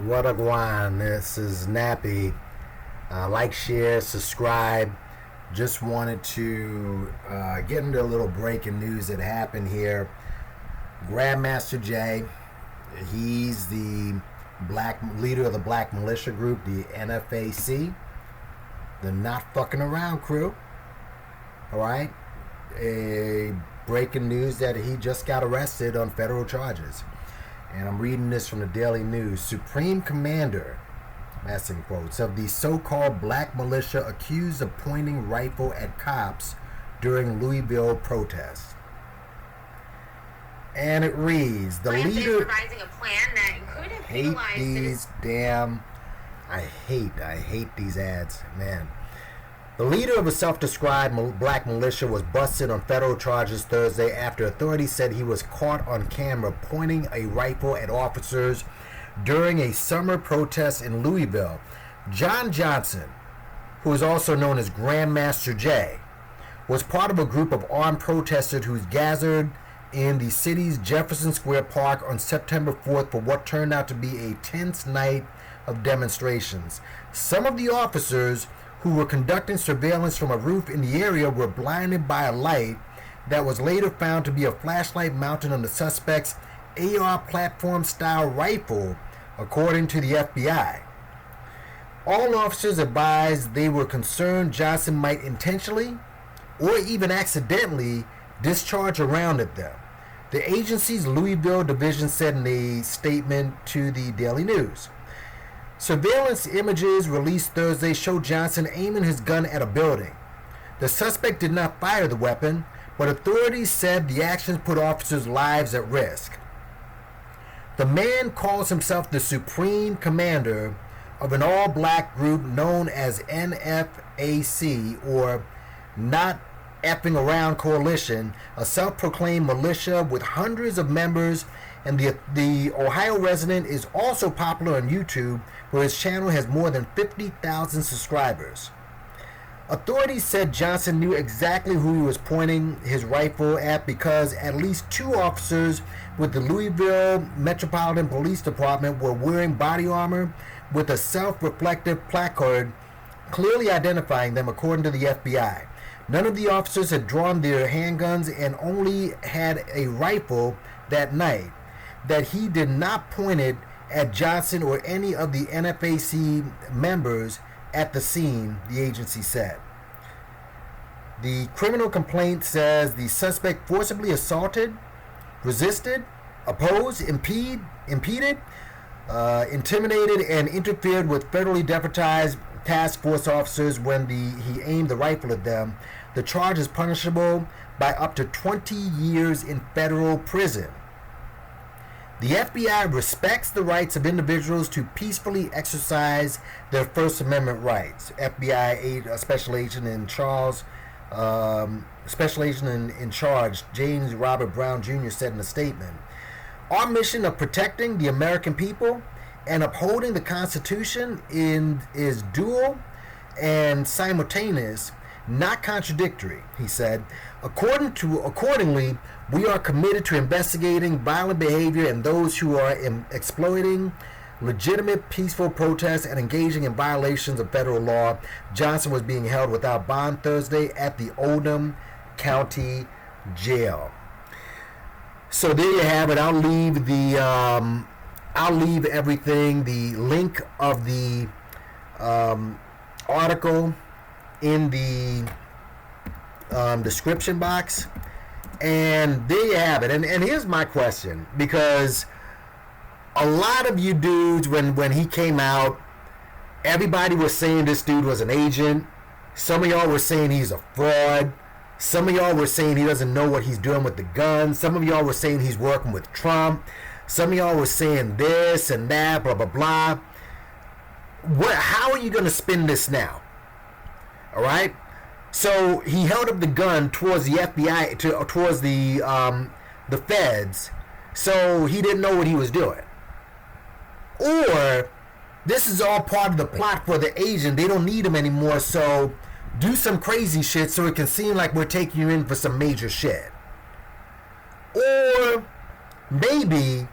What a guan. This is Nappy. Like, share, subscribe. Just wanted to get into a little breaking news that happened here. Grandmaster Jay, he's the leader of the black militia group, the NFAC. The Not Fucking Around crew. Alright? A breaking news that he just got arrested on federal charges. And I'm reading this from the Daily News. Supreme Commander, that's in quotes, of the so-called black militia accused of pointing rifle at cops during Louisville protests. And it reads, the leader... devising a plan that included I hate these ads, man. The leader of a self-described black militia was busted on federal charges Thursday after authorities said he was caught on camera pointing a rifle at officers during a summer protest in Louisville. John Johnson, who is also known as Grandmaster Jay, was part of a group of armed protesters who gathered in the city's Jefferson Square Park on September 4th for what turned out to be a tense night of demonstrations. Some of the officers who were conducting surveillance from a roof in the area were blinded by a light that was later found to be a flashlight mounted on the suspect's AR platform-style rifle, according to the FBI. All officers advised they were concerned Johnson might intentionally or even accidentally discharge a round at them. The agency's Louisville division said in a statement to the Daily News. Surveillance images released Thursday show Johnson aiming his gun at a building. The suspect did not fire the weapon, but authorities said the actions put officers' lives at risk. The man calls himself the Supreme Commander of an all-black group known as NFAC, or Not Effing Around Coalition, a self-proclaimed militia with hundreds of members, and the Ohio resident is also popular on YouTube, where his channel has more than 50,000 subscribers. Authorities said Johnson knew exactly who he was pointing his rifle at because at least two officers with the Louisville Metropolitan Police Department were wearing body armor with a self-reflective placard clearly identifying them, according to the FBI. None of the officers had drawn their handguns and only had a rifle that night. That he did not point it at Johnson or any of the NFAC members at the scene, the agency said. The criminal complaint says the suspect forcibly assaulted, resisted, opposed, impeded, intimidated, and interfered with federally deputized task force officers when he aimed the rifle at them. The charge is punishable by up to 20 years in federal prison. The FBI respects the rights of individuals to peacefully exercise their First Amendment rights. FBI Special Agent in Charge James Robert Brown Jr. said in a statement, "Our mission of protecting the American people and upholding the Constitution is dual and simultaneous, not contradictory," he said. Accordingly, we are committed to investigating violent behavior and those who are exploiting legitimate peaceful protests and engaging in violations of federal law. Johnson was being held without bond Thursday at the Oldham County Jail. So there you have it. I'll leave everything, the link of the article in the description box, and there you have it. And here's my question, because a lot of you dudes, when he came out, everybody was saying this dude was an agent. Some of y'all were saying he's a fraud. Some of y'all were saying he doesn't know what he's doing with the gun. Some of y'all were saying he's working with Trump. Some of y'all were saying this and that, blah, blah, blah. How are you going to spin this now? All right? So he held up the gun towards the FBI, towards the feds, so he didn't know what he was doing. Or this is all part of the plot for the agent. They don't need him anymore, so do some crazy shit so it can seem like we're taking you in for some major shit. Or maybe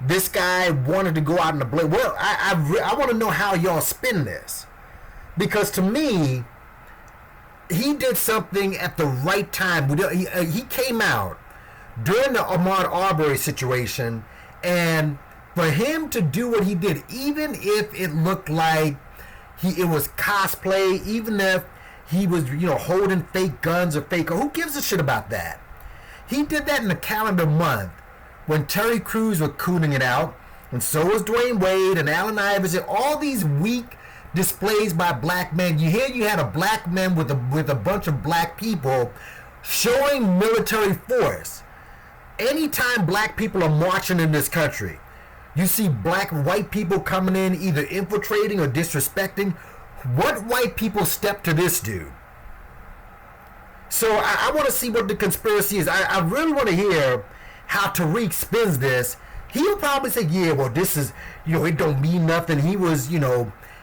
this guy wanted to go out in the blaze. Well, I want to know how y'all spin this, because to me, he did something at the right time. He came out during the Ahmaud Arbery situation, and for him to do what he did, even if it looked like it was cosplay, even if he was, holding fake guns or fake, who gives a shit about that? He did that in the calendar month when Terry Crews was cooning it out, and so was Dwayne Wade and Allen Iverson. All these weak displays by black men. You had a black man with a bunch of black people showing military force. Anytime black people are marching in this country, you see white people coming in, either infiltrating or disrespecting. What white people step to this dude? So I want to see what the conspiracy is. I really want to hear how Tariq spins this. He'll probably say, yeah, well, this is, it don't mean nothing. He was,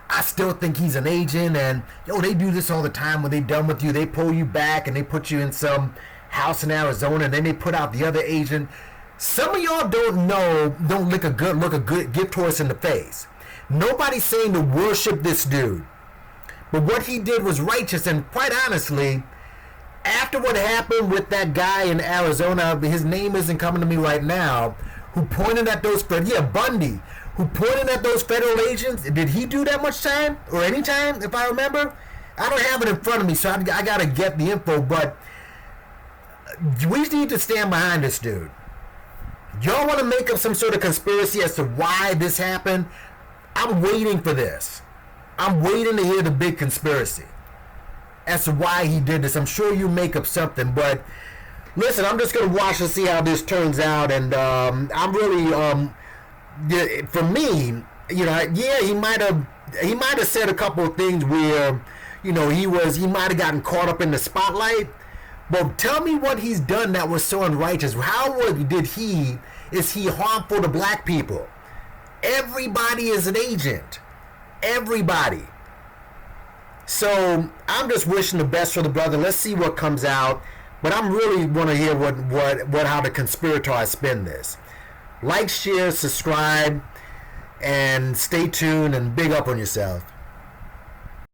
I still think he's an agent, and, they do this all the time. When they done with you, they pull you back and they put you in some house in Arizona, and then they put out the other agent. Some of y'all don't look a good gift horse in the face. Nobody's saying to worship this dude. But what he did was righteous, and quite honestly, after what happened with that guy in Arizona, his name isn't coming to me right now, who pointed at those, Bundy, who pointed at those federal agents. Did he do that much time or any time, if I remember? I don't have it in front of me, so I got to get the info, but we need to stand behind this dude. Y'all want to make up some sort of conspiracy as to why this happened? I'm waiting for this. I'm waiting to hear the big conspiracy as to why he did this. I'm sure you make up something, but listen, I'm just going to watch and see how this turns out, and I'm really, for me, he might have said a couple of things where, he might have gotten caught up in the spotlight. But tell me what he's done that was so unrighteous. Is he harmful to black people? Everybody is an agent. Everybody. So I'm just wishing the best for the brother. Let's see what comes out. But I'm really want to hear how the conspirators spin this. Like, share, subscribe, and stay tuned, and big up on yourself.